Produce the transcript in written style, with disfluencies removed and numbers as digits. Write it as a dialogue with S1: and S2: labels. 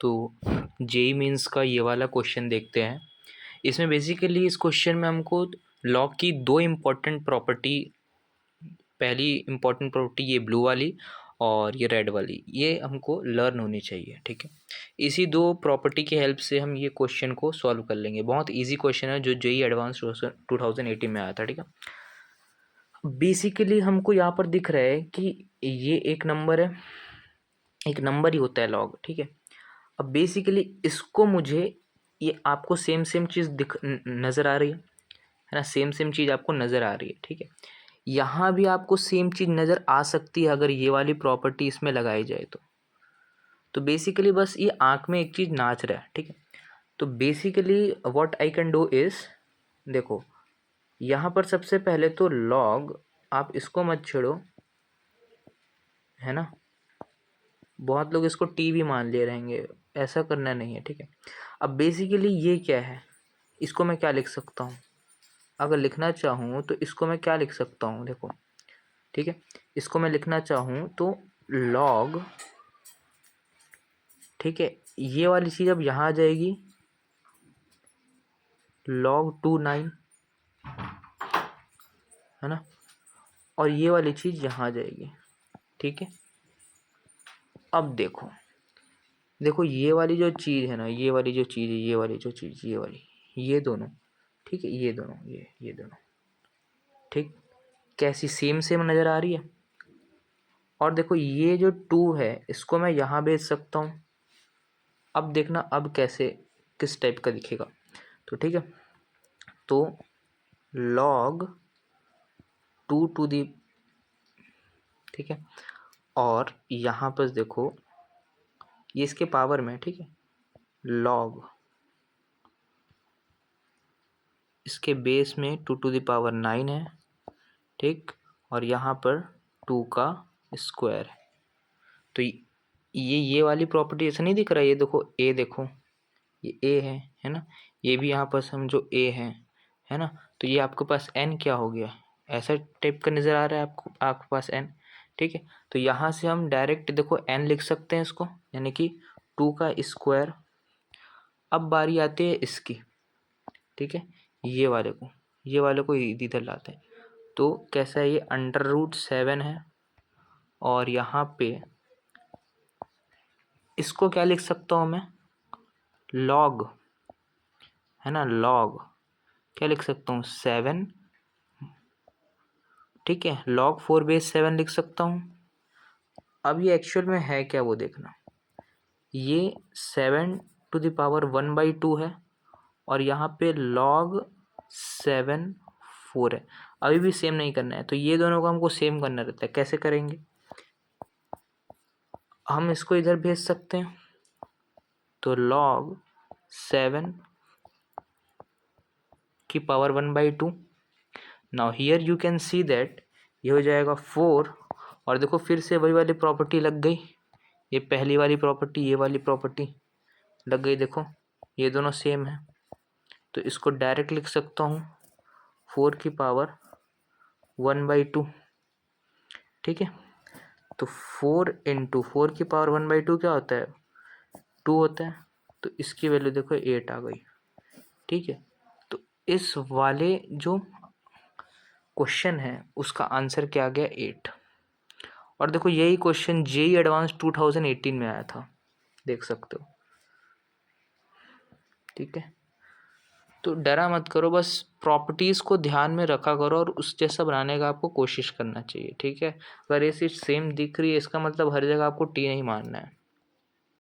S1: तो JEE means का ये वाला क्वेश्चन देखते हैं। इसमें बेसिकली इस क्वेश्चन में हमको लॉग की दो इम्पोर्टेंट प्रॉपर्टी, पहली इम्पोर्टेंट प्रॉपर्टी ये ब्लू वाली और ये रेड वाली, ये हमको लर्न होनी चाहिए। ठीक है, इसी दो प्रॉपर्टी की हेल्प से हम ये क्वेश्चन को सॉल्व कर लेंगे। बहुत इजी क्वेश्चन है जो जेई एडवांस 2018 में आया था। ठीक है, बेसिकली हमको यहाँ पर दिख रहा है कि ये एक नंबर है, एक नंबर ही होता है लॉग। ठीक है, अब बेसिकली इसको मुझे, ये आपको सेम सेम चीज़ दिख नज़र आ रही है ना, सेम सेम चीज़ आपको नज़र आ रही है। ठीक है, यहाँ भी आपको सेम चीज़ नज़र आ सकती है अगर ये वाली प्रॉपर्टी इसमें लगाई जाए तो बेसिकली बस ये आँख में एक चीज़ नाच रहा है। ठीक है, तो basically what I can do is, देखो यहाँ पर सबसे पहले तो लॉग, आप इसको मत छेड़ो, है ना, बहुत लोग इसको टी भी मान ले रहेंगे, ऐसा करना नहीं है। ठीक है, अब बेसिकली ये क्या है, इसको मैं क्या लिख सकता हूँ, अगर लिखना चाहूँ तो इसको मैं क्या लिख सकता हूँ, देखो। ठीक है, इसको मैं लिखना चाहूँ तो लॉग, ठीक है, ये वाली चीज़ अब यहाँ आ जाएगी, log 29, है ना, और ये वाली चीज़ यहाँ आ जाएगी। ठीक है, अब देखो देखो ये वाली जो चीज़ है ना, ये वाली जो चीज़ है, ये वाली जो चीज़, ये वाली, ये दोनों, ठीक है, ये दोनों, ये दोनों, ठीक, कैसी सेम सेम नज़र आ रही है। और देखो ये जो 2 है इसको मैं यहाँ भेज सकता हूँ। अब देखना अब कैसे, किस टाइप का दिखेगा। तो ठीक है, तो log 2 टू दी, ठीक है, और यहाँ पर देखो ये इसके पावर में, ठीक है, log इसके बेस में 2 टू दी पावर 9 है, ठीक, और यहाँ पर 2 का स्क्वायर है। तो ये वाली प्रॉपर्टी ऐसा नहीं दिख रहा है, ये देखो ए, देखो ये ए है ना, ये भी यहाँ पर समझो ए है ना, तो ये आपके पास एन क्या हो गया, ऐसा टाइप का नज़र आ रहा है आपको, आपके पास एन। ठीक है, तो यहाँ से हम डायरेक्ट देखो एन लिख सकते हैं इसको, यानी कि 2 का स्क्वायर। अब बारी आती है इसकी, ठीक है, ये वाले को इधर लाते हैं, तो कैसा है, ये √7 है, और यहाँ पे इसको क्या लिख सकता हूँ मैं, लॉग, है ना, लॉग क्या लिख सकता हूँ, 7, ठीक है, log 4/7 लिख सकता हूँ। अब ये एक्चुअल में है क्या वो देखना, ये 7 टू द पावर 1/2 है, और यहाँ पे log 7 4 है। अभी भी सेम नहीं करना है, तो ये दोनों को हमको सेम करना रहता है। कैसे करेंगे, हम इसको इधर भेज सकते हैं, तो log 7 की power 1/2। Now here you can see that ये हो जाएगा 4, और देखो फिर से वही वाली प्रॉपर्टी लग गई, ये पहली वाली प्रॉपर्टी, ये वाली प्रॉपर्टी लग गई। देखो ये दोनों सेम है, तो इसको डायरेक्ट लिख सकता हूँ 4 की पावर 1/2। ठीक है, तो 4 इंटू 4 की पावर 1/2 क्या होता है, 2 होता है, तो इसकी वैल्यू देखो 8 आ गई। ठीक है, तो इस वाले जो क्वेश्चन है उसका आंसर क्या आ गया, 8। और देखो यही क्वेश्चन जेई एडवांस 2018 में आया था, देख सकते हो। ठीक है, तो डरा मत करो, बस प्रॉपर्टीज़ को ध्यान में रखा करो और उस जैसा बनाने का आपको कोशिश करना चाहिए। ठीक है, अगर ये चीज़ सेम दिख रही है इसका मतलब हर जगह आपको टी नहीं मारना है।